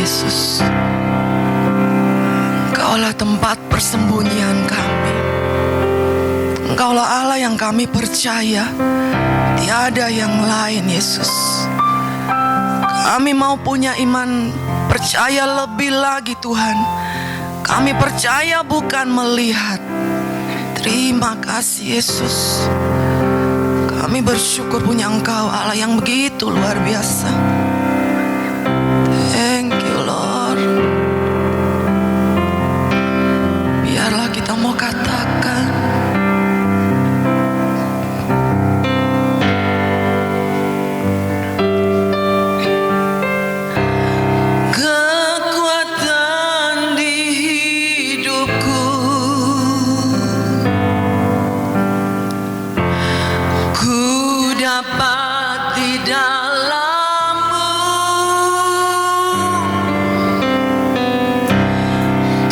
Yesus. Engkaulah tempat persembunyian kami. Engkaulah Allah yang kami percaya. Tiada yang lain, Yesus. Kami mau punya iman percaya lebih lagi, Tuhan. Kami percaya bukan melihat. Terima kasih, Yesus. Kami bersyukur punya Engkau, Allah yang begitu luar biasa. Thank you, Lord. Biarlah kita mau katakan, kekuatan di hidupku, ku dapat di dalam-Mu.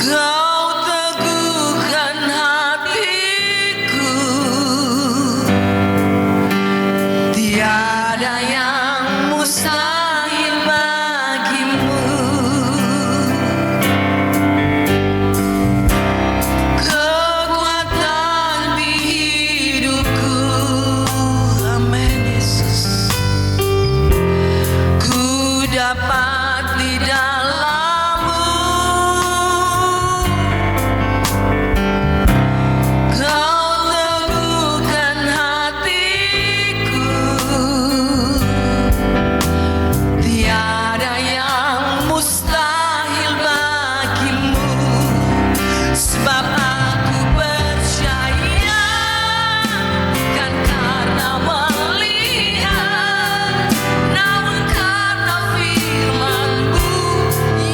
Kau teguhkan hatiku. Tiada yang mustahil bagimu. Kekuatan di hidupku. Amin, Yesus. Ku dapat di dalam-Mu. Kau teguhkan hatiku. Tiada yang mustahil bagimu. Sebab aku percaya, bukan karena melihat, namun karena firman-Mu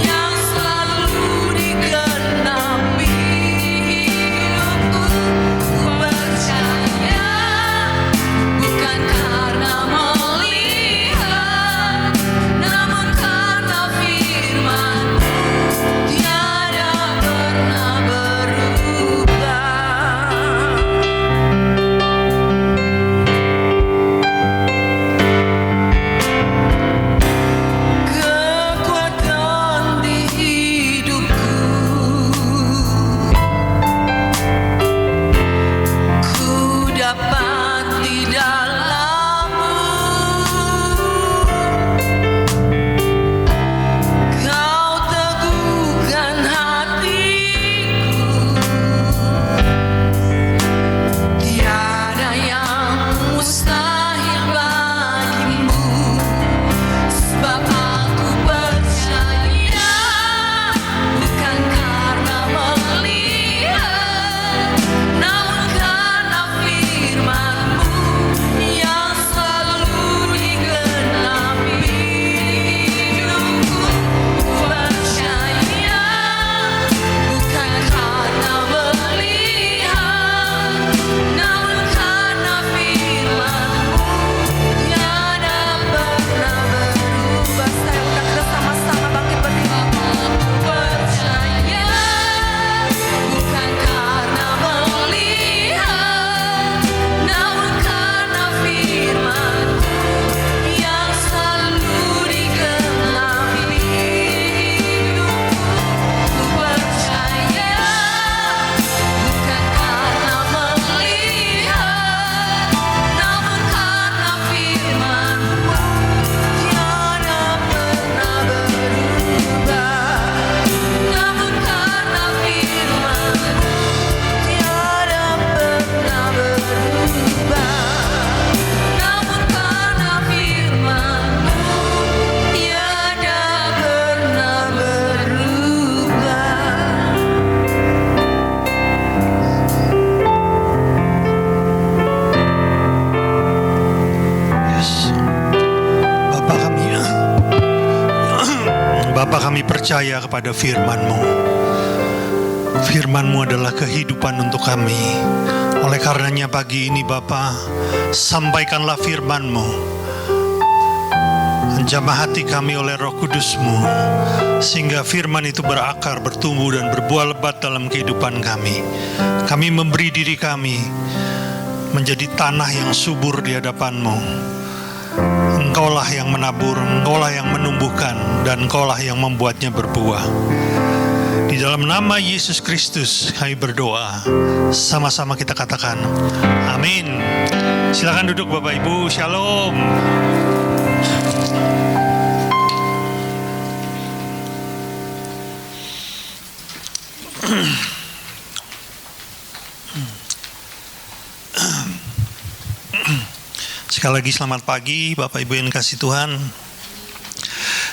yang selalu digenapi hidupku. Ku percaya, bukan karena melihat, namun karena firman-Mu tiada pernah berubah. Kekuatan di hidupku, ku dapat di dalam-Mu. Kau teguhkan hatiku. Tiada yang mustahil bagimu. Sebab aku percaya, bukan karena melihat, namun karena firman-Mu yang selalu digenapi hidupku. Ku percaya, bukan karena melihat, namun karena firman-Mu tiada pernah berubah. Saya undang kita sama-sama bangkit berdiri. Percaya, bukan karena melihat, namun karena firman-Mu yang selalu digenapi hidupku. Ku percaya, bukan karena melihat, namun karena firman-Mu tiada pernah berubah. Namun karena firman-Mu tiada pernah berubah. Namun karena firman-Mu tiada pernah berubah. Yes. Bapa kami percaya kepada firman-Mu. Firman-Mu adalah kehidupan untuk kami. Oleh karenanya pagi ini Bapa, sampaikanlah firman-Mu. Menjamah hati kami oleh Roh Kudus-Mu, sehingga firman itu berakar, bertumbuh dan berbuah lebat dalam kehidupan kami. Kami memberi diri kami menjadi tanah yang subur di hadapan-Mu. Engkaulah yang menabur, Engkaulah yang menumbuhkan, dan Engkaulah yang membuatnya berbuah. Di dalam nama Yesus Kristus kami berdoa. Sama-sama kita katakan amin. Silakan duduk Bapak Ibu. Shalom. Sekali lagi selamat pagi Bapak Ibu yang kasih Tuhan.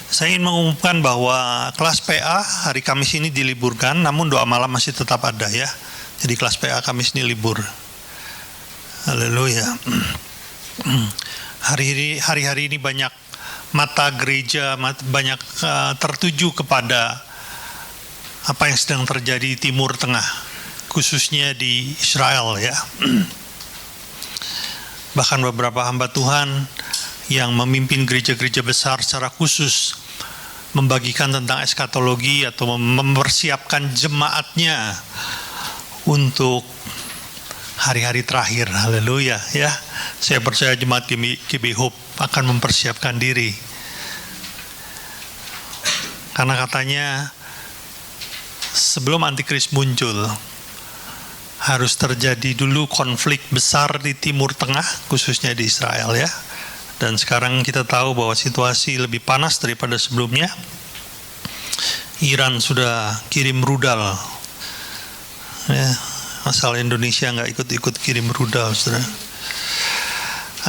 Saya ingin mengumumkan bahwa kelas PA hari Kamis ini diliburkan, namun doa malam masih tetap ada ya. Jadi kelas PA Kamis ini libur. Haleluya. Hari-hari ini banyak mata gereja banyak tertuju kepada apa yang sedang terjadi di Timur Tengah, khususnya di Israel ya. Bahkan beberapa hamba Tuhan yang memimpin gereja-gereja besar secara khusus membagikan tentang eskatologi atau mempersiapkan jemaatnya untuk hari-hari terakhir. Haleluya ya. Saya percaya jemaat GB Hope akan mempersiapkan diri. Karena katanya sebelum Antikris muncul harus terjadi dulu konflik besar di Timur Tengah, khususnya di Israel ya. Dan sekarang kita tahu bahwa situasi lebih panas daripada sebelumnya. Iran sudah kirim rudal ya, asal Indonesia nggak ikut-ikut kirim rudal, saudara.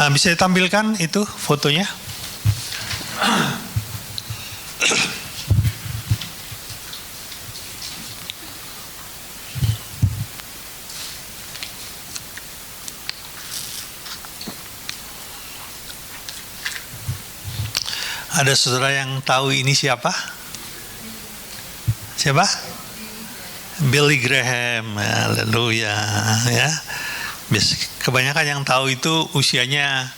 Bisa ditampilkan itu fotonya? Ada saudara yang tahu ini siapa? Siapa? Billy Graham. Haleluya ya. Kebanyakan yang tahu itu usianya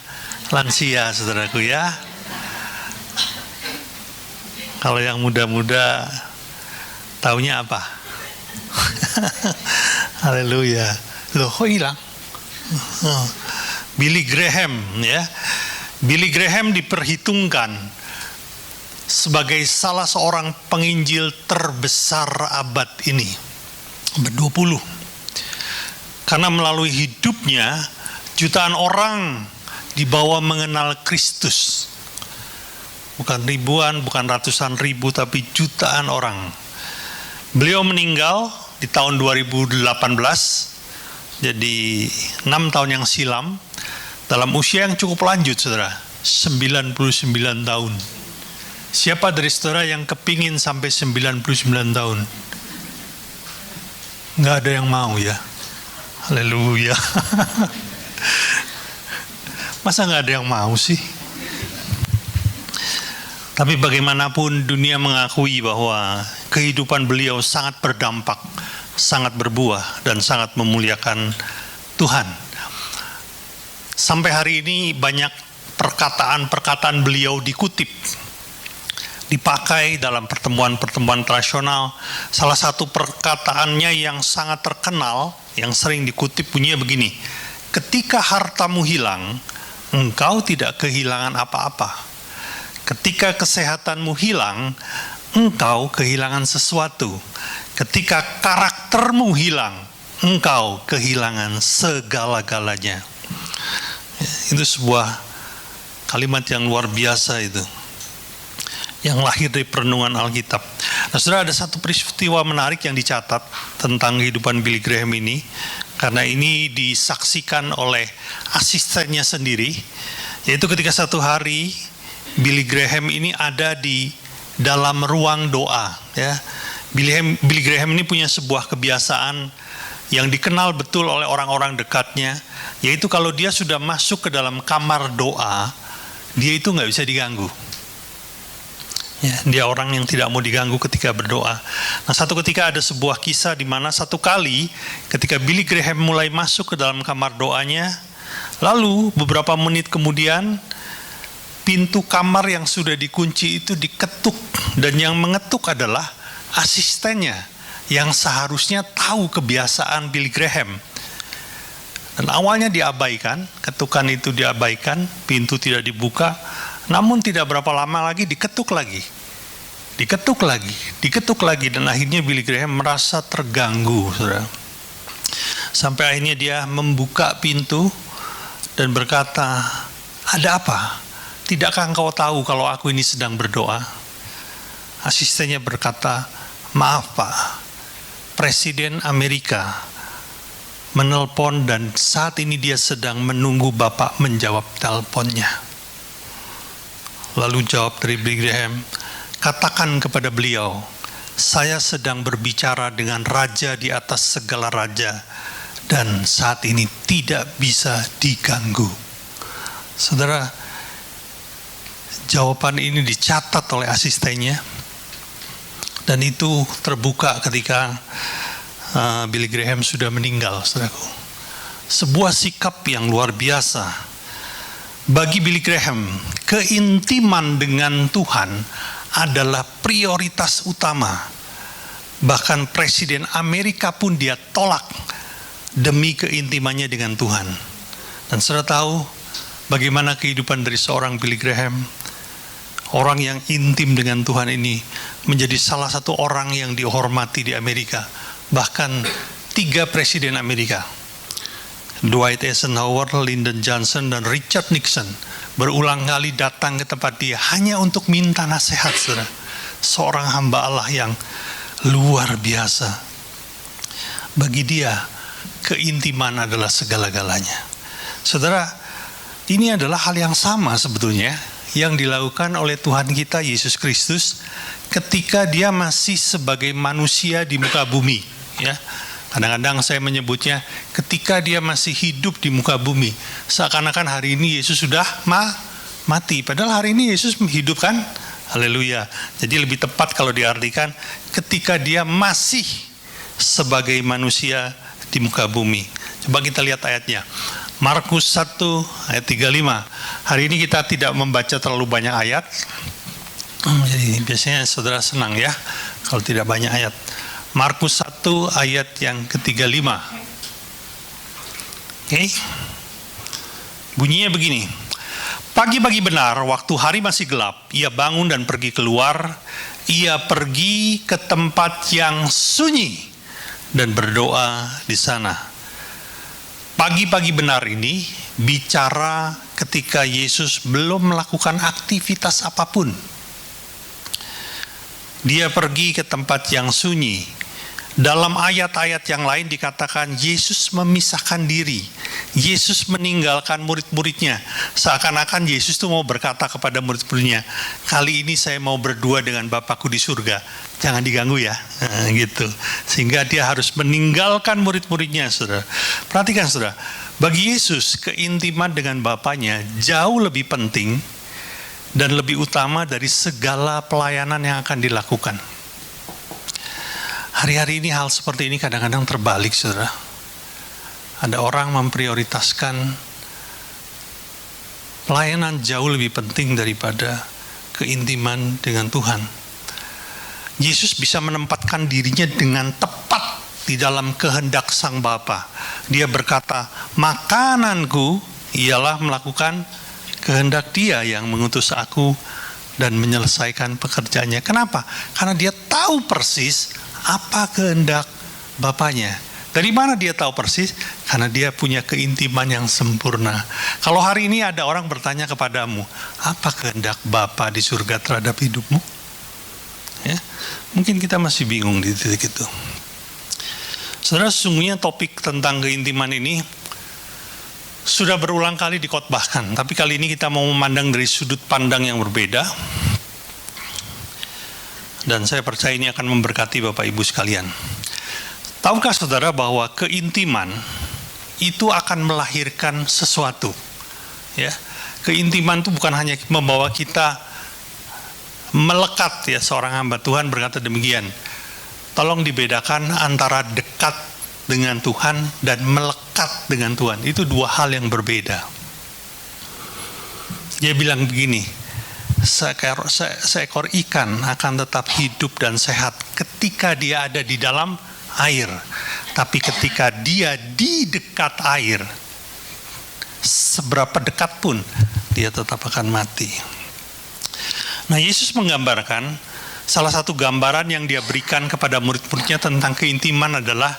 lansia, saudaraku ya. Kalau yang muda-muda taunya apa? Haleluya. Loh, kok hilang? Billy Graham ya. Billy Graham diperhitungkan sebagai salah seorang penginjil terbesar abad ini, abad 20. Karena melalui hidupnya jutaan orang dibawa mengenal Kristus. Bukan ribuan, bukan ratusan ribu, tapi jutaan orang. Beliau meninggal di tahun 2018, jadi 6 tahun yang silam, dalam usia yang cukup lanjut, saudara, 99 tahun. Siapa dari saudara yang kepingin sampai 99 tahun? Nggak ada yang mau ya. Haleluya. Masa nggak ada yang mau sih? Tapi bagaimanapun dunia mengakui bahwa kehidupan beliau sangat berdampak, sangat berbuah, dan sangat memuliakan Tuhan. Sampai hari ini banyak perkataan-perkataan beliau dikutip, dipakai dalam pertemuan-pertemuan tradisional. Salah satu perkataannya yang sangat terkenal, yang sering dikutip bunyinya begini: ketika hartamu hilang, engkau tidak kehilangan apa-apa. Ketika kesehatanmu hilang, engkau kehilangan sesuatu. Ketika karaktermu hilang, engkau kehilangan segala-galanya. Itu sebuah kalimat yang luar biasa itu, yang lahir dari perenungan Alkitab. Nah, saudara, ada satu peristiwa menarik yang dicatat tentang kehidupan Billy Graham ini, karena ini disaksikan oleh asistennya sendiri, yaitu ketika satu hari Billy Graham ini ada di dalam ruang doa. Ya, Billy Graham ini punya sebuah kebiasaan yang dikenal betul oleh orang-orang dekatnya, yaitu kalau dia sudah masuk ke dalam kamar doa, dia itu nggak bisa diganggu. Ya, dia orang yang tidak mau diganggu ketika berdoa. Nah, satu ketika ada sebuah kisah di mana satu kali ketika Billy Graham mulai masuk ke dalam kamar doanya, lalu beberapa menit kemudian pintu kamar yang sudah dikunci itu diketuk, dan yang mengetuk adalah asistennya yang seharusnya tahu kebiasaan Billy Graham. Dan awalnya diabaikan, ketukan itu diabaikan, pintu tidak dibuka. Namun tidak berapa lama lagi diketuk lagi, dan akhirnya Billy Graham merasa terganggu, saudara. Sampai akhirnya dia membuka pintu dan berkata, "Ada apa? Tidakkah engkau tahu kalau aku ini sedang berdoa?" Asistennya berkata, "Maaf Pak, Presiden Amerika menelpon dan saat ini dia sedang menunggu Bapak menjawab teleponnya." Lalu jawab dari Billy Graham, "Katakan kepada beliau, saya sedang berbicara dengan raja di atas segala raja dan saat ini tidak bisa diganggu." Saudara, jawaban ini dicatat oleh asistennya dan itu terbuka ketika Billy Graham sudah meninggal, saudaraku. Sebuah sikap yang luar biasa. Bagi Billy Graham, keintiman dengan Tuhan adalah prioritas utama. Bahkan Presiden Amerika pun dia tolak demi keintimannya dengan Tuhan. Dan saudara tahu bagaimana kehidupan dari seorang Billy Graham, orang yang intim dengan Tuhan ini, menjadi salah satu orang yang dihormati di Amerika. Bahkan 3 presiden Amerika, Dwight Eisenhower, Lyndon Johnson, dan Richard Nixon, berulang kali datang ke tempat dia hanya untuk minta nasihat, saudara. Seorang hamba Allah yang luar biasa. Bagi dia, keintiman adalah segala-galanya. Saudara, ini adalah hal yang sama sebetulnya yang dilakukan oleh Tuhan kita Yesus Kristus ketika dia masih sebagai manusia di muka bumi, ya. Kadang-kadang saya menyebutnya ketika dia masih hidup di muka bumi, seakan-akan hari ini Yesus sudah mati, padahal hari ini Yesus hidup, kan? Haleluya. Jadi lebih tepat kalau diartikan ketika dia masih sebagai manusia di muka bumi. Coba kita lihat ayatnya. Markus 1 ayat 35. Hari ini kita tidak membaca terlalu banyak ayat. Jadi biasanya saudara senang ya kalau tidak banyak ayat. Markus 1 ayat yang ke-35. Oke. Bunyinya begini. Pagi-pagi benar, waktu hari masih gelap, ia bangun dan pergi keluar. Ia pergi ke tempat yang sunyi dan berdoa di sana. Pagi-pagi benar ini bicara ketika Yesus belum melakukan aktivitas apapun. Dia pergi ke tempat yang sunyi. Dalam ayat-ayat yang lain dikatakan Yesus memisahkan diri. Yesus meninggalkan murid-muridnya. Seakan-akan Yesus itu mau berkata kepada murid-muridnya, "Kali ini saya mau berdua dengan Bapakku di surga. Jangan diganggu ya." Gitu. Sehingga dia harus meninggalkan murid-muridnya, saudara. Perhatikan, saudara. Bagi Yesus, keintiman dengan Bapaknya jauh lebih penting dan lebih utama dari segala pelayanan yang akan dilakukan. Hari-hari ini hal seperti ini kadang-kadang terbalik, saudara. Ada orang memprioritaskan pelayanan jauh lebih penting daripada keintiman dengan Tuhan. Yesus bisa menempatkan dirinya dengan tepat di dalam kehendak Sang Bapa. Dia berkata, "Makananku ialah melakukan kehendak Dia yang mengutus aku dan menyelesaikan pekerjaannya." Kenapa? Karena dia tahu persis apa kehendak Bapaknya. Dari mana dia tahu persis? Karena dia punya keintiman yang sempurna. Kalau hari ini ada orang bertanya kepadamu, apa kehendak Bapa di surga terhadap hidupmu? Ya, mungkin kita masih bingung di titik itu. Saudara, sesungguhnya topik tentang keintiman ini sudah berulang kali dikhotbahkan, tapi kali ini kita mau memandang dari sudut pandang yang berbeda. Dan saya percaya ini akan memberkati Bapak Ibu sekalian. Tahukah saudara bahwa keintiman itu akan melahirkan sesuatu? Ya, keintiman itu bukan hanya membawa kita melekat, ya. Seorang hamba Tuhan berkata demikian. Tolong dibedakan antara dekat dengan Tuhan dan melekat dengan Tuhan. Itu dua hal yang berbeda. Dia bilang begini, seekor ikan akan tetap hidup dan sehat ketika dia ada di dalam air. Tapi ketika dia di dekat air, seberapa dekat pun dia tetap akan mati. Nah, Yesus menggambarkan, salah satu gambaran yang dia berikan kepada murid-muridnya tentang keintiman adalah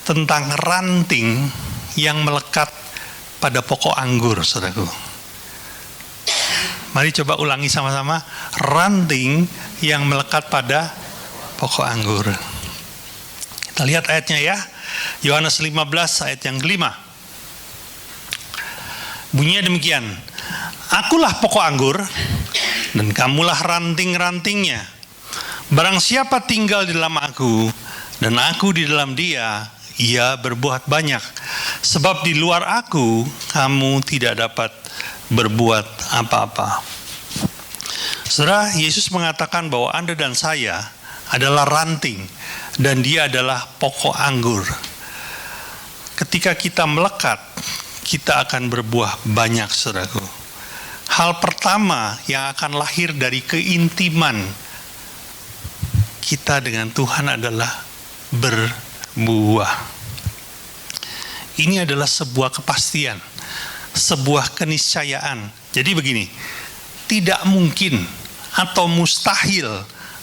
tentang ranting yang melekat pada pokok anggur, saudaraku. Mari coba ulangi sama-sama, ranting yang melekat pada pokok anggur. Kita lihat ayatnya ya, Yohanes 15 ayat yang kelima. Bunyinya demikian, akulah pokok anggur, dan kamulah ranting-rantingnya. Barang siapa tinggal di dalam aku, dan aku di dalam dia, ia berbuat banyak. Sebab di luar aku, kamu tidak dapat berbuat apa-apa. Saudara, Yesus mengatakan bahwa Anda dan saya adalah ranting, dan dia adalah pokok anggur. Ketika kita melekat, kita akan berbuah banyak, saudaraku. Hal pertama yang akan lahir dari keintiman kita dengan Tuhan adalah berbuah. Ini adalah sebuah kepastian, sebuah keniscayaan. Jadi begini, tidak mungkin atau mustahil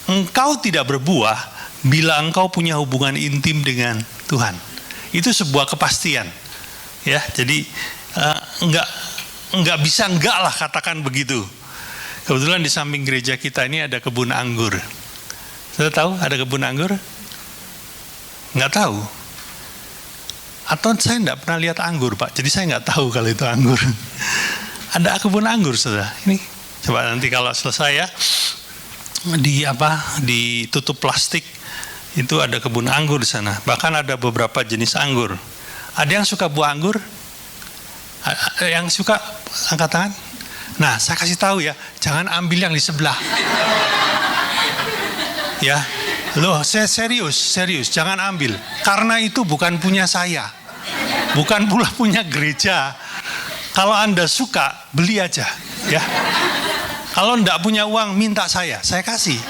engkau tidak berbuah bila engkau punya hubungan intim dengan Tuhan. Itu sebuah kepastian. Ya, jadi enggak bisa enggak lah katakan begitu. Kebetulan di samping gereja kita ini ada kebun anggur. Sudah tahu ada kebun anggur? Enggak tahu. Atau saya enggak pernah lihat anggur, Pak. Jadi saya enggak tahu kalau itu anggur. Ada kebun anggur, saudara. Ini coba nanti kalau selesai ya, ditutup plastik itu ada kebun anggur di sana. Bahkan ada beberapa jenis anggur. Ada yang suka buah anggur? Yang suka angkat tangan? Nah, saya kasih tahu ya, jangan ambil yang di sebelah. Ya, loh, saya serius, jangan ambil. Karena itu bukan punya saya, bukan pula punya gereja. Kalau Anda suka, beli aja, ya. Kalau enggak punya uang, minta saya kasih.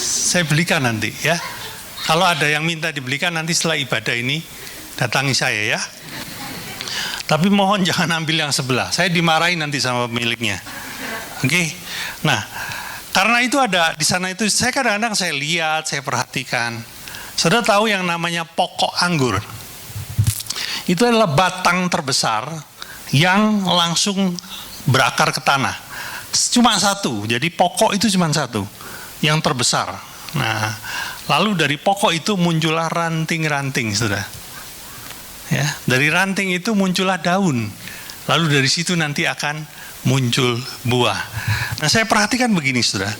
Saya belikan nanti, ya. Kalau ada yang minta dibelikan nanti setelah ibadah ini, datangi saya ya. Tapi mohon jangan ambil yang sebelah. Saya dimarahin nanti sama pemiliknya. Oke. Nah, karena itu ada di sana itu saya kadang-kadang saya lihat, saya perhatikan. Saudara tahu yang namanya pokok anggur. Itu adalah batang terbesar yang langsung berakar ke tanah. Cuma satu. Jadi pokok itu cuma satu yang terbesar. Nah, lalu dari pokok itu muncullah ranting-ranting, saudara. Ya, dari ranting itu muncullah daun. Lalu dari situ nanti akan muncul buah. Nah, saya perhatikan begini, saudara.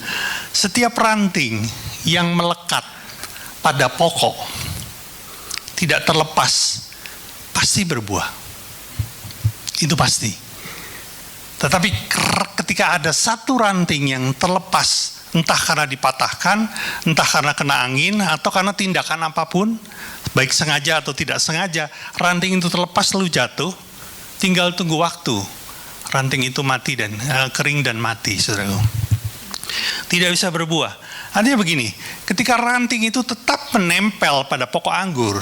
Setiap ranting yang melekat pada pokok tidak terlepas pasti berbuah. Itu pasti. Tetapi ketika ada satu ranting yang terlepas, entah karena dipatahkan, entah karena kena angin, atau karena tindakan apapun, baik sengaja atau tidak sengaja, ranting itu terlepas lalu jatuh, tinggal tunggu waktu. Ranting itu mati dan kering dan mati, saudaraku. Tidak bisa berbuah. Artinya begini, ketika ranting itu tetap menempel pada pokok anggur,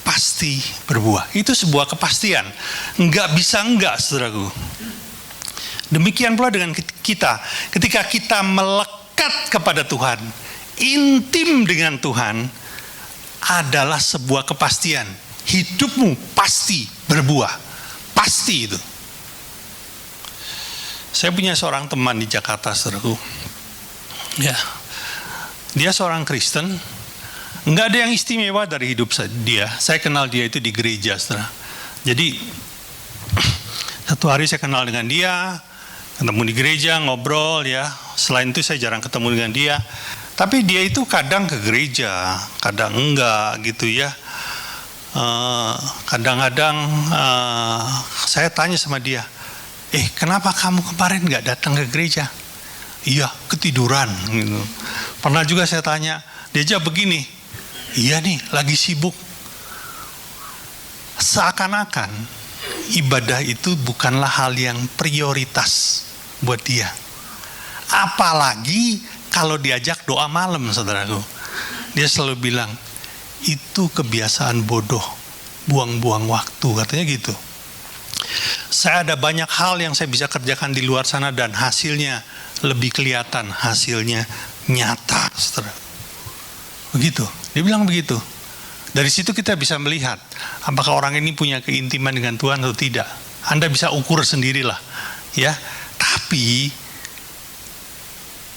pasti berbuah. Itu sebuah kepastian. Enggak bisa enggak, saudaraku. Demikian pula dengan kita. Ketika kita melekat kepada Tuhan, intim dengan Tuhan, adalah sebuah kepastian. Hidupmu pasti berbuah. Pasti itu. Saya punya seorang teman di Jakarta, saudaraku. Ya. Dia seorang Kristen. Enggak ada yang istimewa dari hidup dia. Saya kenal dia itu di gereja, saudara. Jadi satu hari saya kenal dengan dia, ketemu di gereja, ngobrol ya. Selain itu saya jarang ketemu dengan dia. Tapi dia itu kadang ke gereja, kadang enggak gitu ya. Kadang-kadang saya tanya sama dia, kenapa kamu kemarin enggak datang ke gereja? Iya, ketiduran gitu. Pernah juga saya tanya, dia jawab begini, iya nih, lagi sibuk. Seakan-akan ibadah itu bukanlah hal yang prioritas buat dia. Apalagi kalau diajak doa malam, saudaraku. Dia selalu bilang, itu kebiasaan bodoh, buang-buang waktu, katanya gitu. Saya ada banyak hal yang saya bisa kerjakan di luar sana dan hasilnya lebih kelihatan, hasilnya nyata, saudara. Begitu, dia bilang begitu. Dari situ kita bisa melihat apakah orang ini punya keintiman dengan Tuhan atau tidak. Anda bisa ukur sendirilah, ya. Tapi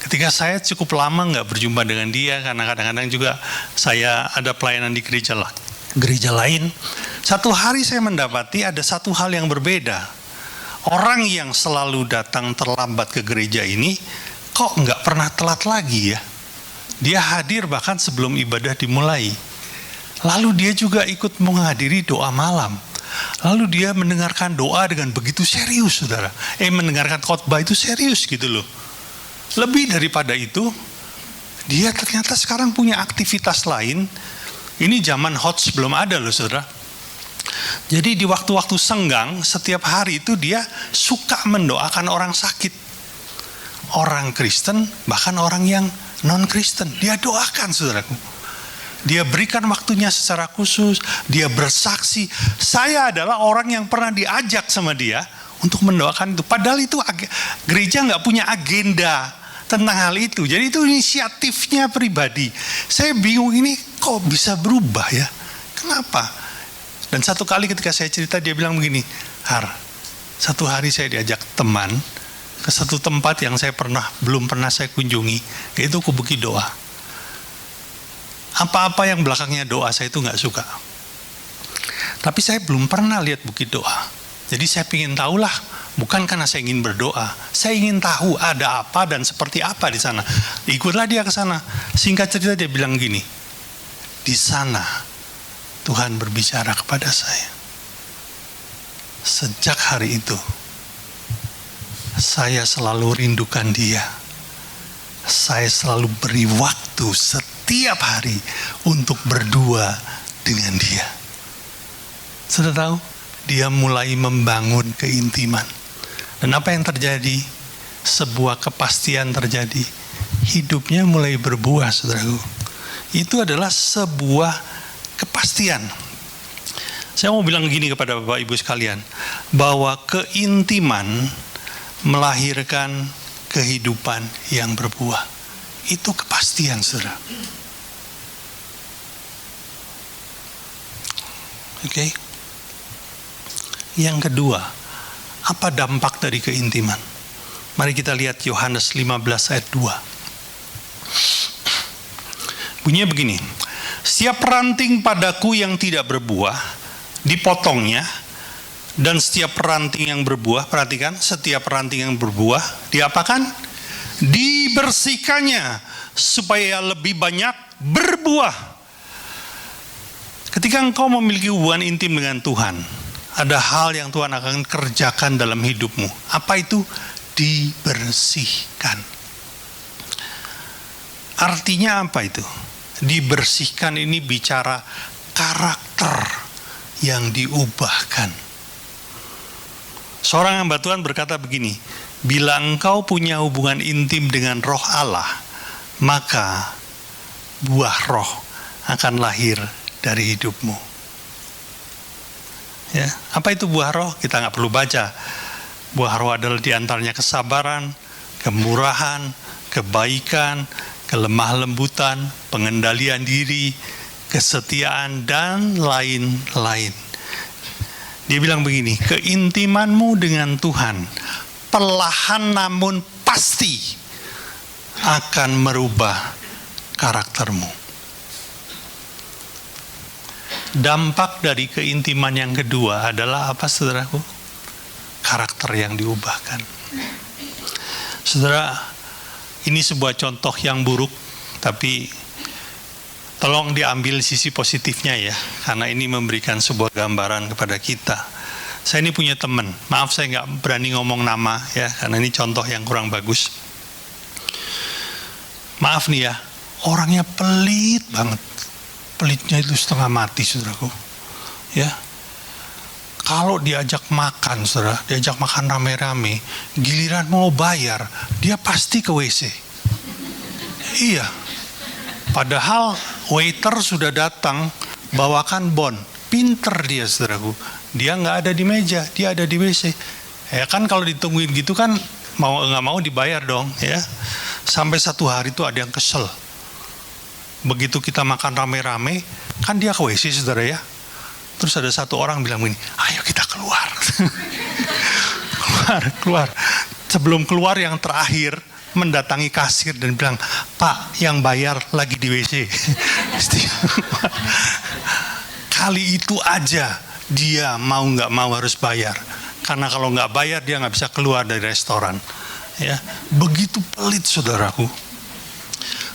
ketika saya cukup lama nggak berjumpa dengan dia, karena kadang-kadang juga saya ada pelayanan di gereja lain. Satu hari saya mendapati ada satu hal yang berbeda. Orang yang selalu datang terlambat ke gereja ini kok nggak pernah telat lagi ya. Dia hadir bahkan sebelum ibadah dimulai. Lalu dia juga ikut menghadiri doa malam. Lalu dia mendengarkan doa dengan begitu serius, saudara. Mendengarkan khotbah itu serius gitu loh. Lebih daripada itu, dia ternyata sekarang punya aktivitas lain. Ini zaman HOTS belum ada loh, saudara. Jadi di waktu-waktu senggang, setiap hari itu dia suka mendoakan orang sakit. Orang Kristen, bahkan orang yang non-Kristen. Dia doakan, saudaraku. Dia berikan waktunya secara khusus, dia bersaksi. Saya adalah orang yang pernah diajak sama dia untuk mendoakan itu. Padahal itu gereja nggak punya agenda tentang hal itu. Jadi itu inisiatifnya pribadi. Saya bingung ini kok bisa berubah ya? Kenapa? Dan satu kali ketika saya cerita dia bilang begini, Har, satu hari saya diajak teman ke satu tempat yang saya belum pernah saya kunjungi, yaitu ke Bukit Doa. Apa-apa yang belakangnya doa saya itu nggak suka. Tapi saya belum pernah lihat Bukit Doa. Jadi saya ingin tahulah, bukan karena saya ingin berdoa. Saya ingin tahu ada apa dan seperti apa di sana. Ikutlah dia ke sana. Singkat cerita dia bilang gini, di sana Tuhan berbicara kepada saya. Sejak hari itu, saya selalu rindukan dia. Saya selalu beri waktu setiap hari untuk berdua dengan dia. Sudah tahu, dia mulai membangun keintiman. Dan apa yang terjadi? Sebuah kepastian terjadi. Hidupnya mulai berbuah, saudaraku. Itu adalah sebuah kepastian. Saya mau bilang gini kepada Bapak Ibu sekalian, bahwa keintiman melahirkan kehidupan yang berbuah. Itu kepastian, saudara. Oke. Yang kedua, apa dampak dari keintiman? Mari kita lihat Yohanes 15 ayat 2. Bunyinya begini, setiap ranting padaku yang tidak berbuah, dipotongnya, dan setiap ranting yang berbuah, perhatikan, setiap ranting yang berbuah, diapakan? Dibersihkannya, supaya lebih banyak berbuah. Ketika engkau memiliki hubungan intim dengan Tuhan, ada hal yang Tuhan akan kerjakan dalam hidupmu. Apa itu? Dibersihkan. Artinya apa itu? Dibersihkan ini bicara karakter yang diubahkan. Seorang hamba Tuhan berkata begini, bila engkau punya hubungan intim dengan Roh Allah, maka buah roh akan lahir dari hidupmu. Ya, apa itu buah roh? Kita nggak perlu baca. Buah roh adalah diantaranya kesabaran, kemurahan, kebaikan, kelemah lembutan, pengendalian diri, kesetiaan, dan lain-lain. Dia bilang begini, keintimanmu dengan Tuhan perlahan namun pasti akan merubah karaktermu. Dampak dari keintiman yang kedua adalah apa, saudaraku? Karakter yang diubahkan. Saudara, ini sebuah contoh yang buruk, tapi tolong diambil sisi positifnya ya, karena ini memberikan sebuah gambaran kepada kita. Saya ini punya teman, maaf saya nggak berani ngomong nama ya, karena ini contoh yang kurang bagus. Maaf nih ya, orangnya pelit banget. Pelitnya itu setengah mati, saudaraku. Ya, kalau diajak makan, saudara, diajak makan rame-rame, giliran mau bayar, dia pasti ke WC. Iya. Padahal waiter sudah datang bawakan bon. Pinter dia, saudaraku. dia nggak ada di meja, dia ada di WC. Ya kan kalau ditungguin gitu kan mau nggak mau dibayar dong ya. Sampai satu hari itu ada yang kesel. Begitu kita makan rame-rame, kan dia ke WC saudara ya. Terus ada satu orang bilang begini, ayo kita keluar. keluar. Sebelum keluar yang terakhir mendatangi kasir dan bilang, Pak yang bayar lagi di WC. Kali itu aja dia mau nggak mau harus bayar. Karena kalau nggak bayar dia nggak bisa keluar dari restoran. Ya, begitu pelit saudaraku.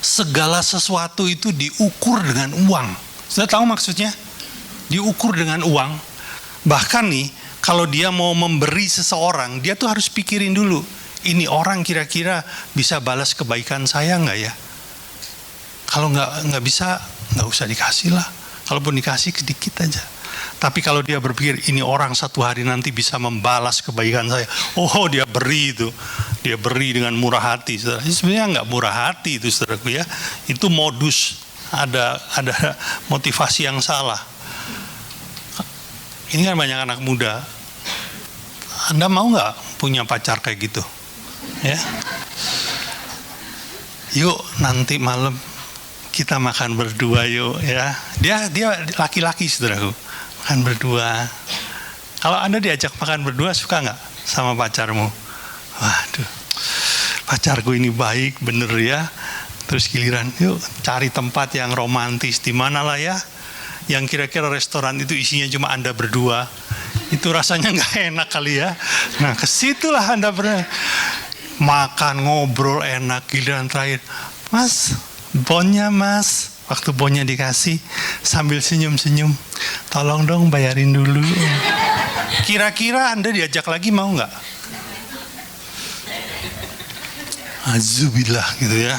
Segala sesuatu itu diukur dengan uang. Sudah tahu maksudnya? Diukur dengan uang. Bahkan nih, kalau dia mau memberi seseorang, dia tuh harus pikirin dulu. Ini orang kira-kira bisa balas kebaikan saya nggak ya? Kalau nggak bisa, nggak usah dikasih lah. Kalaupun dikasih sedikit aja. Tapi kalau dia berpikir ini orang satu hari nanti bisa membalas kebaikan saya, oh dia beri itu, dia beri dengan murah hati. Saudara. Ini sebenarnya nggak murah hati itu saudaraku ya. Itu modus, ada motivasi yang salah. Ini kan banyak anak muda. Anda mau nggak punya pacar kayak gitu? Ya. Yuk nanti malam kita makan berdua yuk ya. Dia laki-laki saudaraku, makan berdua. Kalau Anda diajak makan berdua suka nggak sama pacarmu? Waduh, pacarku ini baik bener ya. Terus giliran yuk cari tempat yang romantis di mana lah ya. Yang kira-kira restoran itu isinya cuma Anda berdua, itu rasanya nggak enak kali ya. Nah kesitulah Anda pernah makan ngobrol enak, giliran terakhir, Mas, bonnya Mas. Waktu bonnya dikasih sambil senyum-senyum, tolong dong bayarin dulu. Kira-kira Anda diajak lagi mau nggak? Azubillah gitu ya.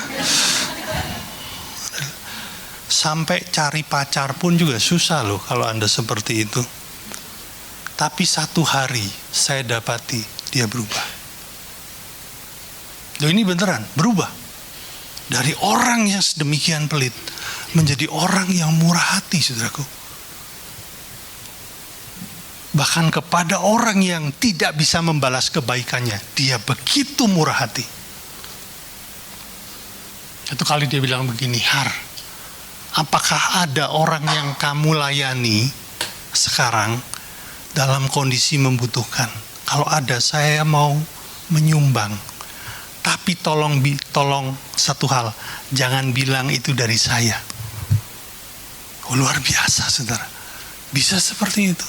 Sampai cari pacar pun juga susah loh kalau Anda seperti itu. Tapi satu hari saya dapati dia berubah. Loh ini beneran berubah. Dari orang yang sedemikian pelit menjadi orang yang murah hati saudaraku. Bahkan kepada orang yang tidak bisa membalas kebaikannya, dia begitu murah hati. Satu kali dia bilang begini, Har, apakah ada orang yang kamu layani sekarang dalam kondisi membutuhkan? Kalau ada, saya mau menyumbang. Tapi tolong satu hal, jangan bilang itu dari saya. Oh, luar biasa saudara, bisa seperti itu.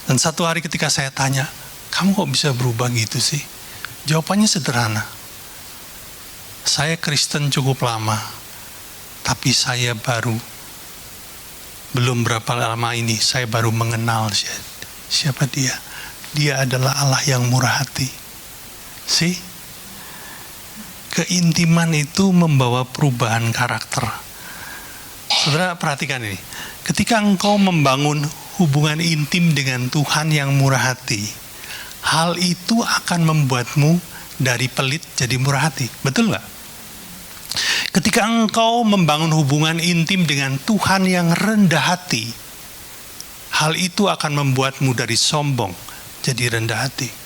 Dan satu hari ketika saya tanya, kamu kok bisa berubah gitu sih? Jawabannya sederhana. Saya Kristen cukup lama, tapi saya belum berapa lama ini, saya baru mengenal siapa dia. Dia adalah Allah yang murah hati. Keintiman itu membawa perubahan karakter. Saudara perhatikan ini. Ketika engkau membangun hubungan intim dengan Tuhan yang murah hati, hal itu akan membuatmu dari pelit jadi murah hati. Betul nggak? Ketika engkau membangun hubungan intim dengan Tuhan yang rendah hati, hal itu akan membuatmu dari sombong jadi rendah hati.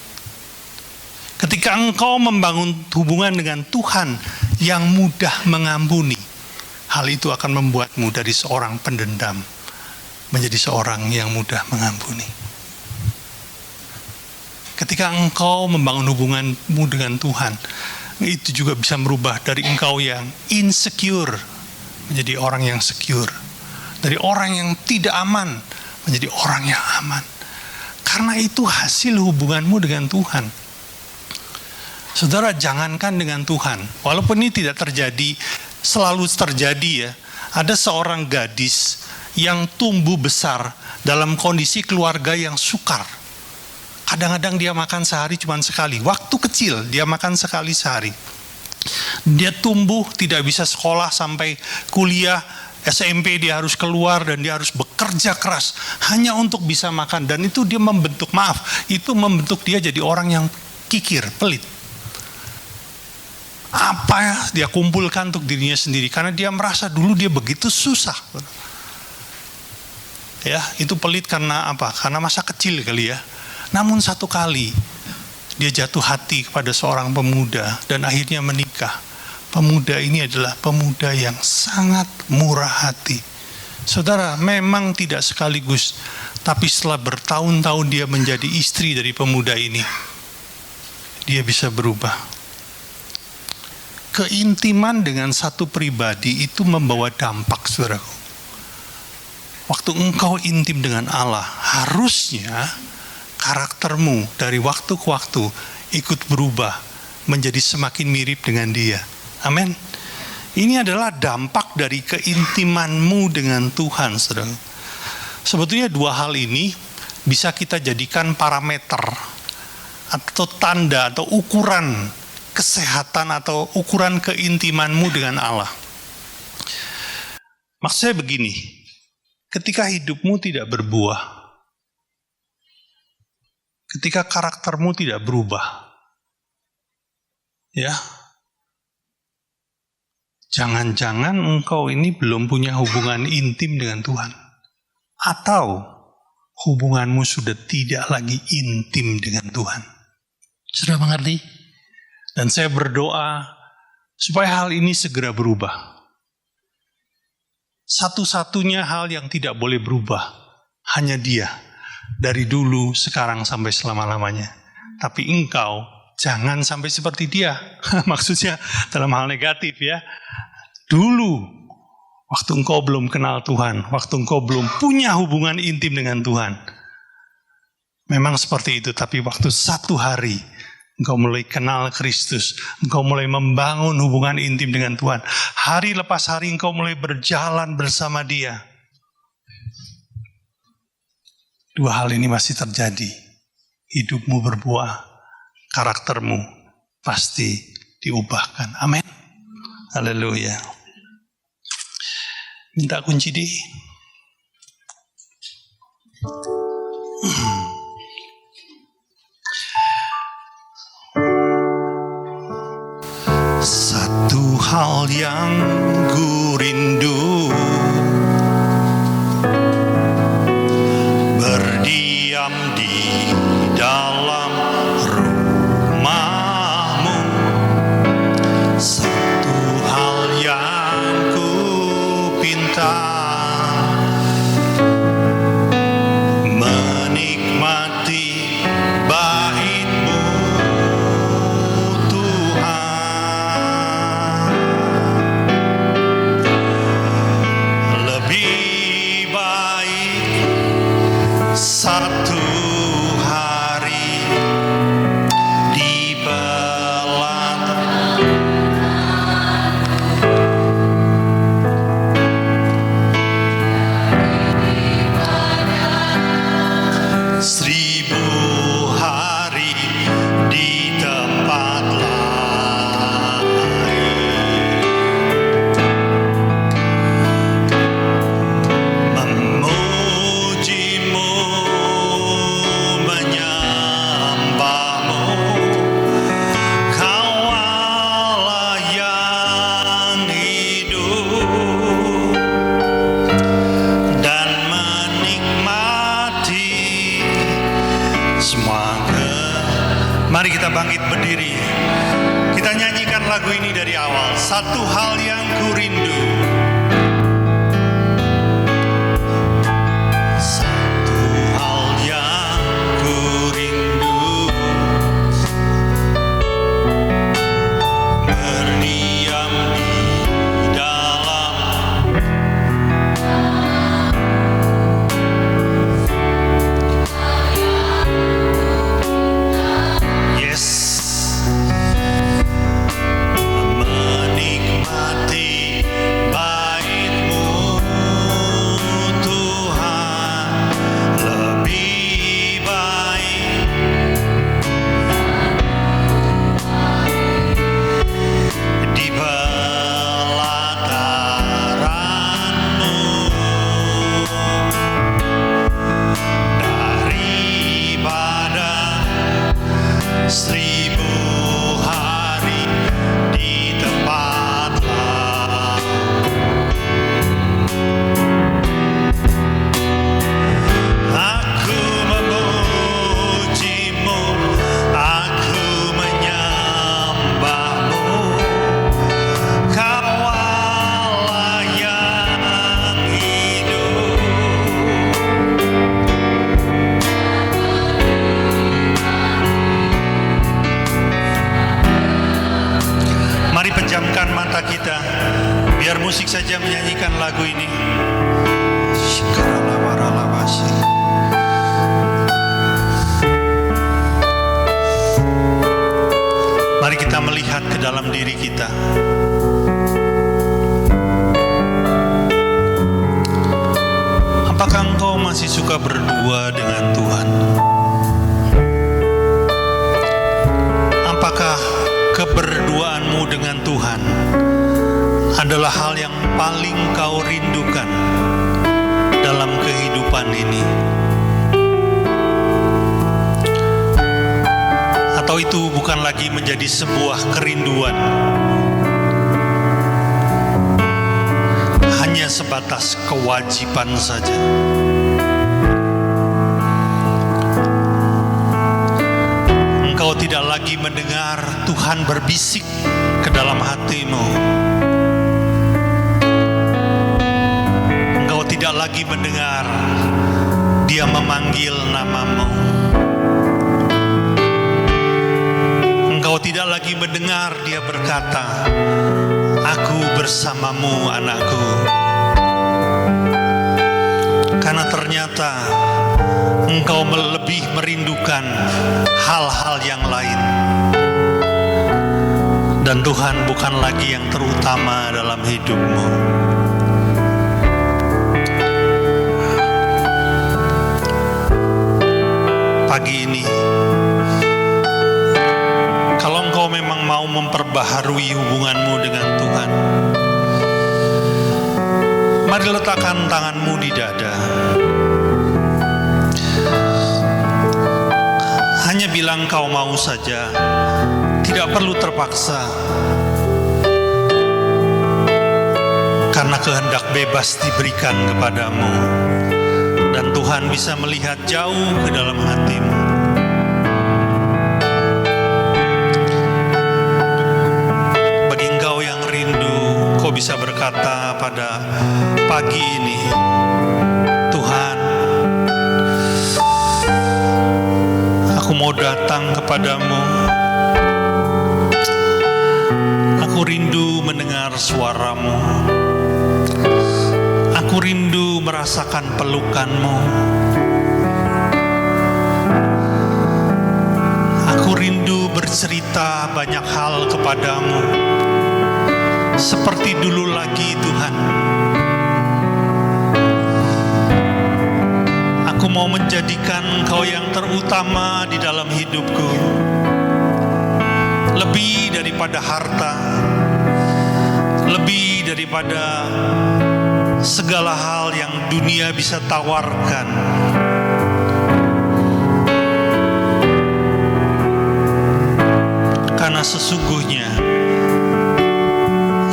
Ketika engkau membangun hubungan dengan Tuhan yang mudah mengampuni, hal itu akan membuatmu dari seorang pendendam menjadi seorang yang mudah mengampuni. Ketika engkau membangun hubunganmu dengan Tuhan, itu juga bisa merubah dari engkau yang insecure menjadi orang yang secure. Dari orang yang tidak aman menjadi orang yang aman. Karena itu hasil hubunganmu dengan Tuhan. Saudara, jangankan dengan Tuhan, walaupun ini tidak terjadi, selalu terjadi ya. Ada seorang gadis yang tumbuh besar dalam kondisi keluarga yang sukar. Kadang-kadang dia makan sehari cuma sekali. Waktu kecil dia makan sekali sehari. Dia tumbuh tidak bisa sekolah sampai kuliah, SMP dia harus keluar dan dia harus bekerja keras hanya untuk bisa makan. Dan itu itu membentuk dia jadi orang yang kikir, pelit. Apa dia kumpulkan untuk dirinya sendiri karena dia merasa dulu dia begitu susah. Ya, itu pelit karena apa? Karena masa kecil kali ya. Namun satu kali dia jatuh hati kepada seorang pemuda dan akhirnya menikah. Pemuda ini adalah pemuda yang sangat murah hati. Saudara, memang tidak sekaligus, tapi setelah bertahun-tahun dia menjadi istri dari pemuda ini, dia bisa berubah. Keintiman dengan satu pribadi itu membawa dampak, saudaraku. Waktu engkau intim dengan Allah, harusnya karaktermu dari waktu ke waktu ikut berubah menjadi semakin mirip dengan Dia. Amin. Ini adalah dampak dari keintimanmu dengan Tuhan, saudara. Sebetulnya dua hal ini bisa kita jadikan parameter atau tanda atau ukuran kesehatan atau ukuran keintimanmu dengan Allah. Maksudnya begini, ketika hidupmu tidak berbuah, ketika karaktermu tidak berubah, ya, jangan-jangan engkau ini belum punya hubungan intim dengan Tuhan, atau hubunganmu sudah tidak lagi intim dengan Tuhan. Sudah mengerti? Dan saya berdoa supaya hal ini segera berubah. Satu-satunya hal yang tidak boleh berubah hanya Dia, dari dulu, sekarang, sampai selama-lamanya. Tapi engkau jangan sampai seperti Dia. Maksudnya dalam hal negatif ya. Dulu, waktu engkau belum kenal Tuhan, waktu engkau belum punya hubungan intim dengan Tuhan, memang seperti itu. Tapi waktu satu hari engkau mulai kenal Kristus, engkau mulai membangun hubungan intim dengan Tuhan, hari lepas hari engkau mulai berjalan bersama Dia. Dua hal ini masih terjadi. Hidupmu berbuah, karaktermu pasti diubahkan. Amin. Haleluya. Minta kunci deh. Satu hal yang ku rindu, berdiam di dalam rumah-Mu. Satu hal yang ku pinta, menikmati bait-Mu Tuhan. Lebih baik satu hari di belakang seribu hari di tempat lain, memuji-Mu, menyembah-Mu. Kau Allah yang hidup dan menikmati semua. Mari kita bangkit berdiri. Kita nyanyikan lagu ini dari awal. Satu hal yang ku rindu. Satu hal yang ku rindu, berdiam di dalam yes, menikmati antara kita. Biar musik saja menyanyikan lagu ini. Mari kita melihat ke dalam diri kita. Apakah engkau masih suka berdua dengan Tuhan? Apakah keberduaanmu dengan Tuhan adalah hal yang paling kau rindukan dalam kehidupan ini? Atau itu bukan lagi menjadi sebuah kerinduan, hanya sebatas kewajiban saja? Engkau tidak lagi mendengar Tuhan berbisik ke dalam hatimu. Engkau tidak lagi mendengar Dia memanggil namamu. Engkau tidak lagi mendengar Dia berkata, "Aku bersamamu, anakku." Karena ternyata engkau lebih merindukan hal-hal yang lain, dan Tuhan bukan lagi yang terutama dalam hidupmu. Pagi ini, kalau engkau memang mau memperbaharui hubunganmu dengan Tuhan, mari letakkan tanganmu di dada. Hanya bilang kau mau saja, tidak perlu terpaksa. Karena kehendak bebas diberikan kepadamu, dan Tuhan bisa melihat jauh ke dalam hatimu. Bagi engkau yang rindu, kau bisa berkata pada pagi ini, "Tuhan, aku mau datang kepadamu. Aku rindu mendengar suaramu. Aku rindu merasakan pelukanmu. Aku rindu bercerita banyak hal kepadamu, seperti dulu lagi, Tuhan. Aku mau menjadikan Engkau yang terutama di dalam hidupku, lebih daripada harta, lebih daripada segala hal yang dunia bisa tawarkan. Karena sesungguhnya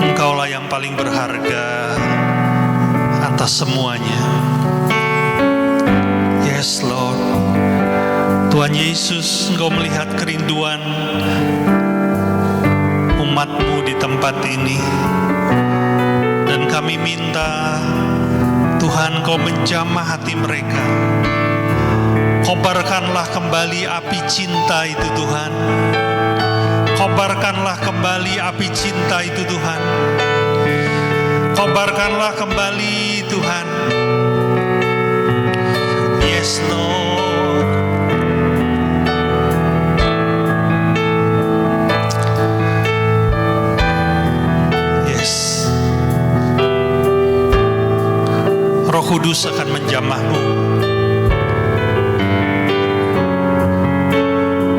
Engkaulah yang paling berharga atas semuanya. Yes, Lord. Tuhan Yesus, Engkau melihat kerinduan umat-Mu di tempat ini, dan kami minta Tuhan, Kau menjamah hati mereka. Kobarkanlah kembali api cinta itu, Tuhan. Kobarkanlah kembali api cinta itu, Tuhan. Kobarkanlah kembali, Tuhan. Yes, Lord. Yes. Roh Kudus akan menjamahmu.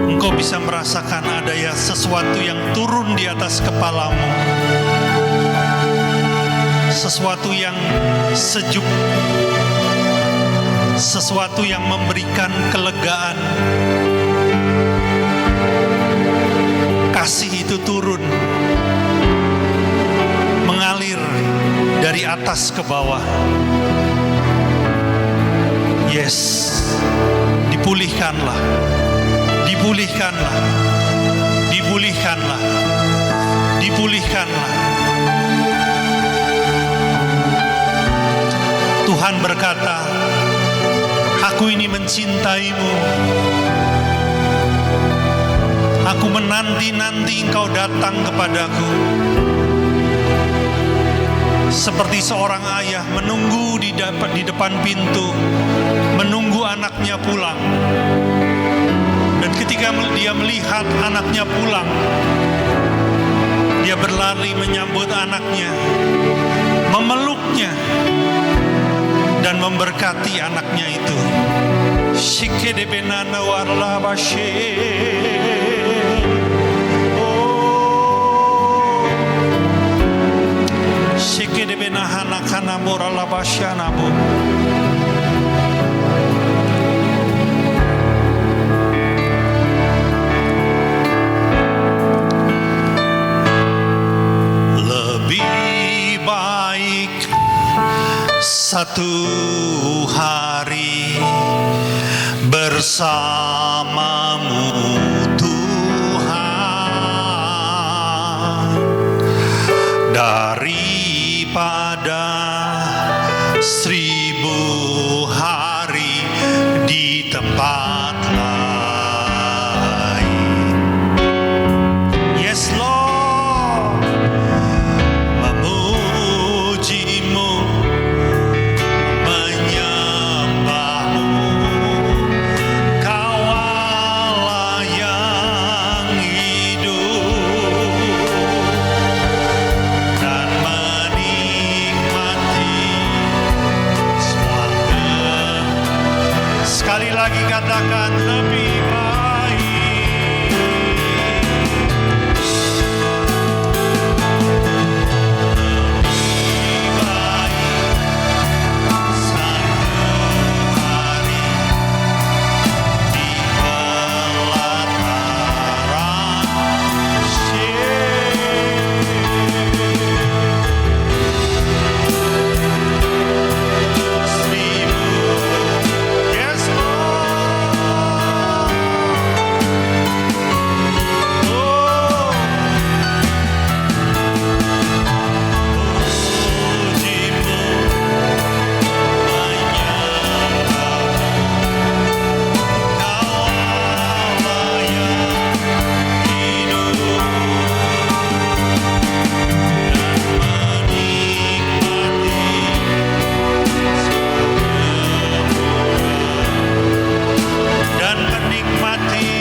Engkau bisa merasakan ada ya sesuatu yang turun di atas kepalamu, sesuatu yang sejuk, sesuatu yang memberikan kelegaan. Kasih itu turun, mengalir dari atas ke bawah. Yes, dipulihkanlah, dipulihkanlah, dipulihkanlah, dipulihkanlah. Tuhan berkata, "Aku ini mencintaimu. Aku menanti-nanti Engkau datang kepadaku. seperti seorang ayah menunggu di depan pintu, menunggu anaknya pulang. Dan ketika dia melihat anaknya pulang, dia berlari menyambut anaknya, memeluknya, dan memberkati anaknya itu. Shikedebenana warlabashe. Shikedebenahana kana moralabashanabu. Lebih baik satu hari bersamamu Tuhan daripada 1000 hari di tempat lain. Yes Lord, memujimu, menyembahmu, Kau Allah yang hidup, dan menikmati semua. Sekali lagi katakan lebih baik. Lebih baik satu hari di pelataran seribu. Yes Lord. Oh, pujimu, menyembahmu, Kau Allah yang hidup, dan menikmati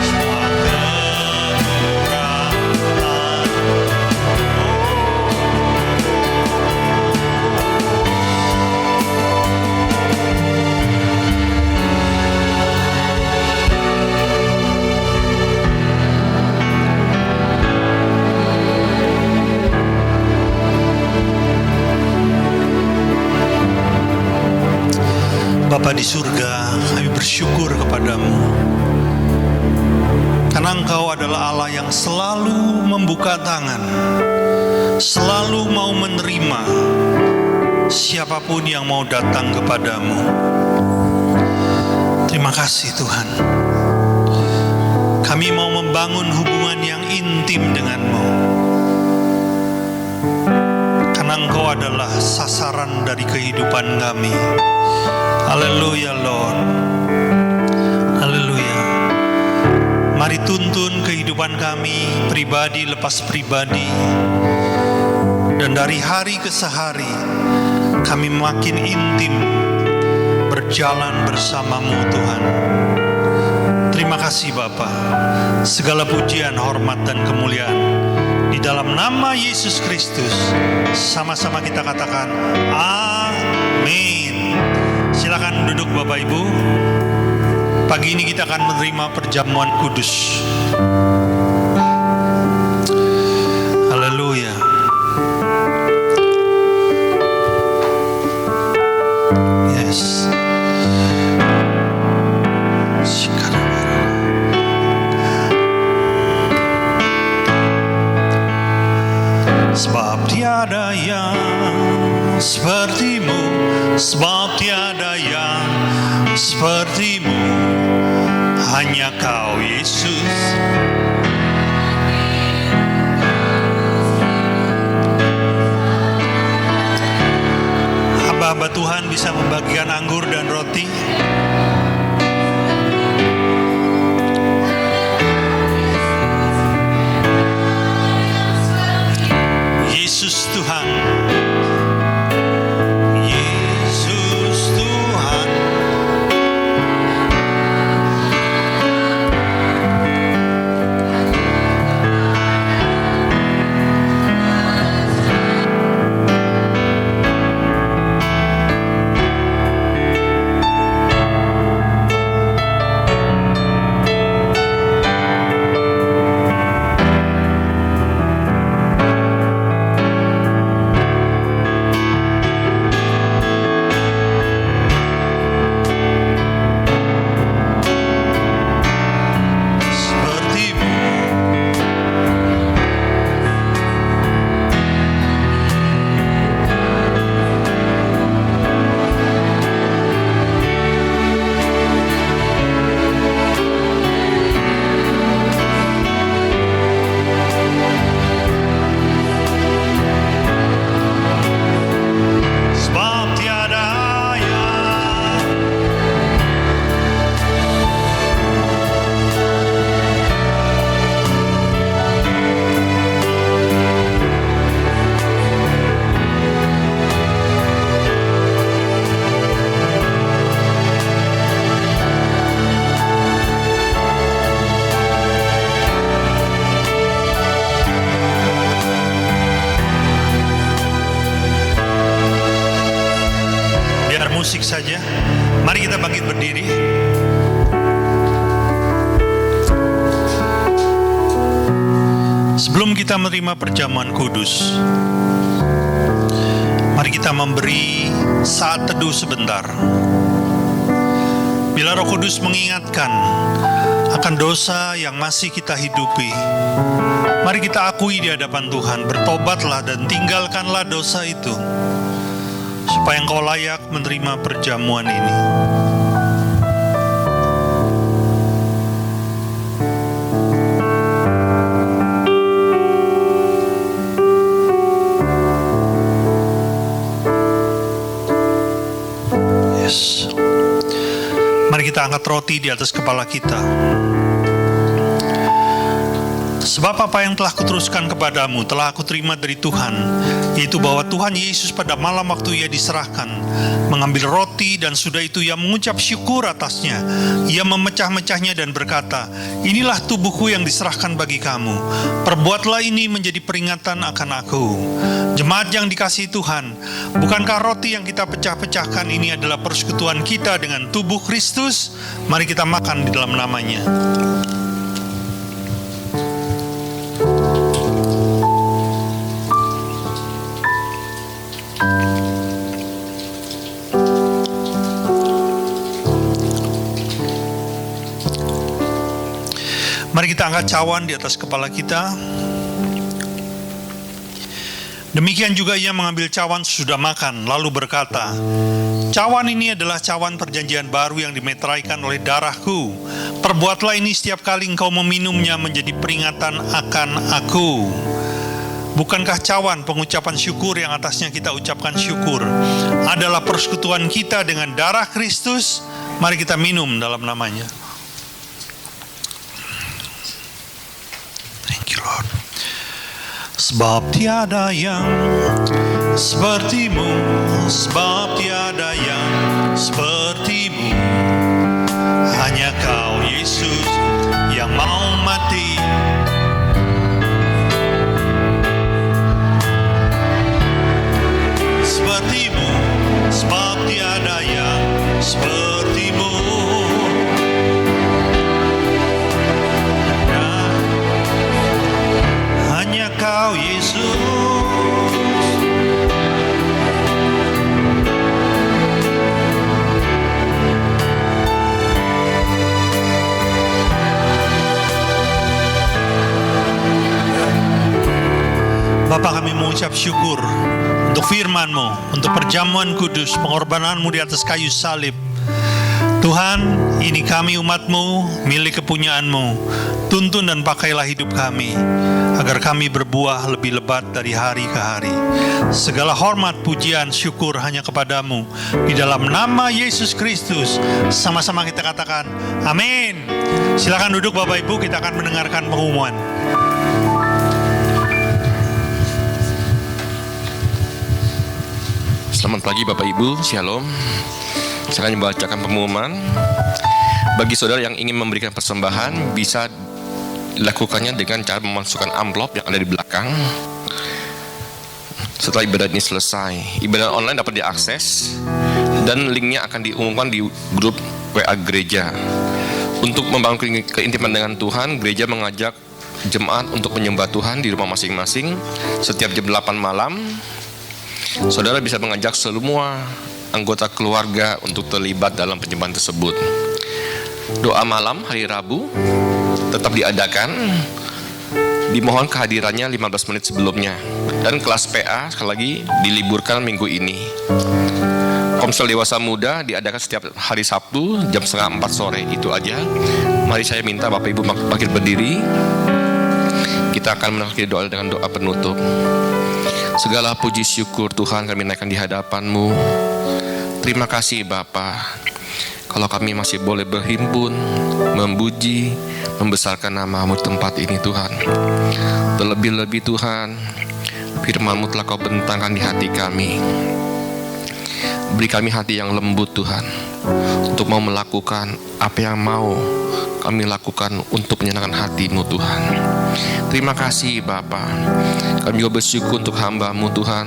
semua kemurahan. Bapa di surga, kami bersyukur kepadamu karena Engkau adalah Allah yang selalu membuka tangan, selalu mau menerima siapapun yang mau datang kepadamu. Terima kasih Tuhan. Kami mau membangun hubungan yang intim denganmu, karena Engkau adalah sasaran dari kehidupan kami. Haleluya Lord. Haleluya. Mari tuntun kehidupan kami pribadi lepas pribadi, dan dari hari ke hari kami makin intim berjalan bersamamu Tuhan. Terima kasih Bapa. Segala pujian, hormat dan kemuliaan di dalam nama Yesus Kristus. Sama-sama kita katakan amin. Silakan duduk Bapak Ibu. Pagi ini kita akan menerima perjamuan kudus. Haleluya. Yes. Sebab tiada yang sepertimu, sebab tiada yang sepertimu, hanya Kau Yesus. Hamba-hamba Tuhan bisa membagikan anggur dan roti. Yesus Tuhan. Yesus Tuhan. Musik saja. Mari kita bangkit berdiri. Sebelum kita menerima perjamuan kudus, mari kita memberi saat teduh sebentar. Bila Roh Kudus mengingatkan akan dosa yang masih kita hidupi, mari kita akui di hadapan Tuhan, bertobatlah dan tinggalkanlah dosa itu, supaya engkau layak menerima perjamuan ini. Yes. Mari kita angkat roti di atas kepala kita. Sebab apa yang telah kuteruskan kepadamu telah aku terima dari Tuhan, yaitu bahwa Tuhan Yesus pada malam waktu ia diserahkan mengambil roti, dan sudah itu ia mengucap syukur atasnya. Ia memecah-mecahnya dan berkata, inilah tubuhku yang diserahkan bagi kamu. Perbuatlah ini menjadi peringatan akan aku. Jemaat yang dikasihi Tuhan, bukankah roti yang kita pecah-pecahkan ini adalah persekutuan kita dengan tubuh Kristus? Mari kita makan di dalam namanya. Mari kita angkat cawan di atas kepala kita. Demikian juga ia mengambil cawan sesudah makan, lalu berkata, cawan ini adalah cawan perjanjian baru yang dimeteraikan oleh darahku. Perbuatlah ini setiap kali engkau meminumnya menjadi peringatan akan aku. Bukankah cawan pengucapan syukur yang atasnya kita ucapkan syukur adalah persekutuan kita dengan darah Kristus? Mari kita minum dalam namanya. Sebab tiada yang sepertimu, sebab tiada yang sepertimu. Hanya kau Yesus yang mau mati. Sepertimu, sebab tiada yang sepertimu. Hanya kau Yesus. Bapa, kami mengucap syukur untuk firman-Mu, untuk perjamuan kudus, pengorbanan-Mu di atas kayu salib. Tuhan, ini kami umat-Mu, milik kepunyaan-Mu. Tuntun dan pakailah hidup kami, agar kami berbuah lebih lebat dari hari ke hari. Segala hormat, pujian, syukur hanya kepadamu. Di dalam nama Yesus Kristus, sama-sama kita katakan, amin. Silakan duduk Bapak Ibu, kita akan mendengarkan pengumuman. Selamat pagi Bapak Ibu, Shalom. Saya akan membacakan pengumuman. Bagi saudara yang ingin memberikan persembahan, bisa dilakukannya dengan cara memasukkan amplop yang ada di belakang. Setelah ibadah ini selesai, ibadah online dapat diakses dan linknya akan diumumkan di grup WA gereja. Untuk membangun keintiman dengan Tuhan, gereja mengajak jemaat untuk menyembah Tuhan di rumah masing-masing setiap jam 8 malam. Saudara bisa mengajak semua anggota keluarga untuk terlibat dalam penyembahan tersebut. Doa malam hari Rabu tetap diadakan. Dimohon kehadirannya 15 menit sebelumnya. Dan kelas PA sekali lagi diliburkan minggu ini. Komsel dewasa muda diadakan setiap hari Sabtu jam 3:30 sore. Itu aja. Mari saya minta Bapak Ibu bangkit berdiri. Kita akan mengakhiri doa dengan doa penutup. Segala puji syukur Tuhan kami naikkan di hadapan-Mu. Terima kasih Bapa, kalau kami masih boleh berhimpun, memuji, membesarkan nama-Mu di tempat ini Tuhan. Terlebih-lebih Tuhan, firman-Mu telah Kau bentangkan di hati kami. Beri kami hati yang lembut Tuhan, untuk mau melakukan apa yang mau kami lakukan untuk menyenangkan hati-Mu Tuhan. Terima kasih Bapa. Kami juga bersyukur untuk hamba-Mu Tuhan,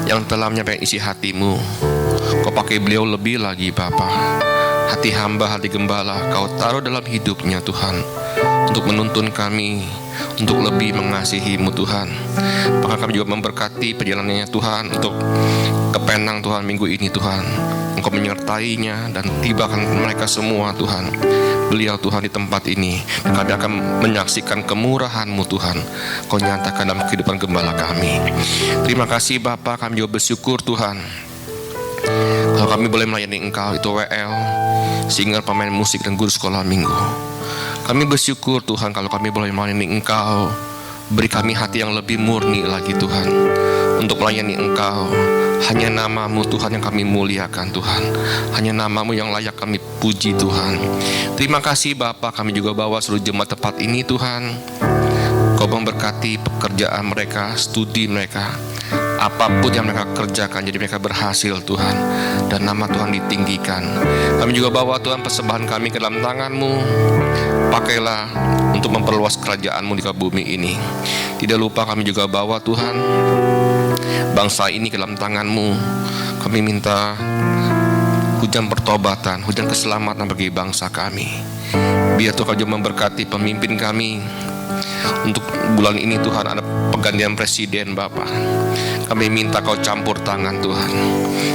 yang telah menyampaikan isi hati-Mu. Kau pakai beliau lebih lagi Bapa. Hati hamba, hati gembala Kau taruh dalam hidupnya Tuhan, untuk menuntun kami untuk lebih mengasihi-Mu Tuhan. Maka kami juga memberkati perjalanannya Tuhan untuk ke Penang Tuhan minggu ini Tuhan. Engkau menyertainya dan tibakan mereka semua Tuhan. Beliau Tuhan di tempat ini, dan kami akan menyaksikan kemurahan-Mu Tuhan. Kau nyatakan dalam kehidupan gembala kami. Terima kasih Bapa, kami juga bersyukur Tuhan, kalau kami boleh melayani Engkau, itu WL, singer, pemain musik, dan guru sekolah minggu. Kami bersyukur Tuhan kalau kami boleh melayani Engkau. Beri kami hati yang lebih murni lagi Tuhan, untuk melayani Engkau. Hanya nama-Mu Tuhan yang kami muliakan Tuhan. Hanya nama-Mu yang layak kami puji Tuhan. Terima kasih Bapa, kami juga bawa seluruh jemaat tempat ini Tuhan. Kau memberkati pekerjaan mereka, studi mereka, apapun yang mereka kerjakan, jadi mereka berhasil Tuhan, dan nama Tuhan ditinggikan. Kami juga bawa Tuhan persembahan kami ke dalam tangan-Mu. Pakailah untuk memperluas kerajaan-Mu di bumi ini. Tidak lupa kami juga bawa Tuhan bangsa ini ke dalam tangan-Mu. Kami minta hujan pertobatan, hujan keselamatan bagi bangsa kami. Biar Tuhan juga memberkati pemimpin kami. Untuk bulan ini Tuhan ada pergantian presiden Bapa. Kami minta Kau campur tangan Tuhan,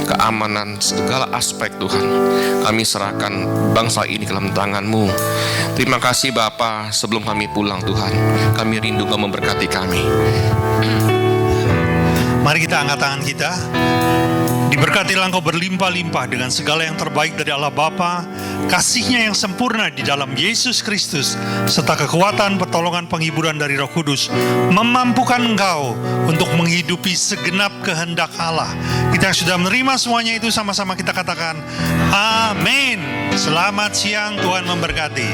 keamanan segala aspek Tuhan. Kami serahkan bangsa ini ke dalam tangan-Mu. Terima kasih Bapa. Sebelum kami pulang Tuhan, kami rindu Kau memberkati kami. Mari kita angkat tangan kita. Diberkatilah engkau berlimpah-limpah dengan segala yang terbaik dari Allah Bapa, kasih-Nya yang sempurna di dalam Yesus Kristus, serta kekuatan, pertolongan, penghiburan dari Roh Kudus, memampukan engkau untuk menghidupi segenap kehendak Allah. Kita yang sudah menerima semuanya itu, sama-sama kita katakan, Amin. Selamat siang, Tuhan memberkati.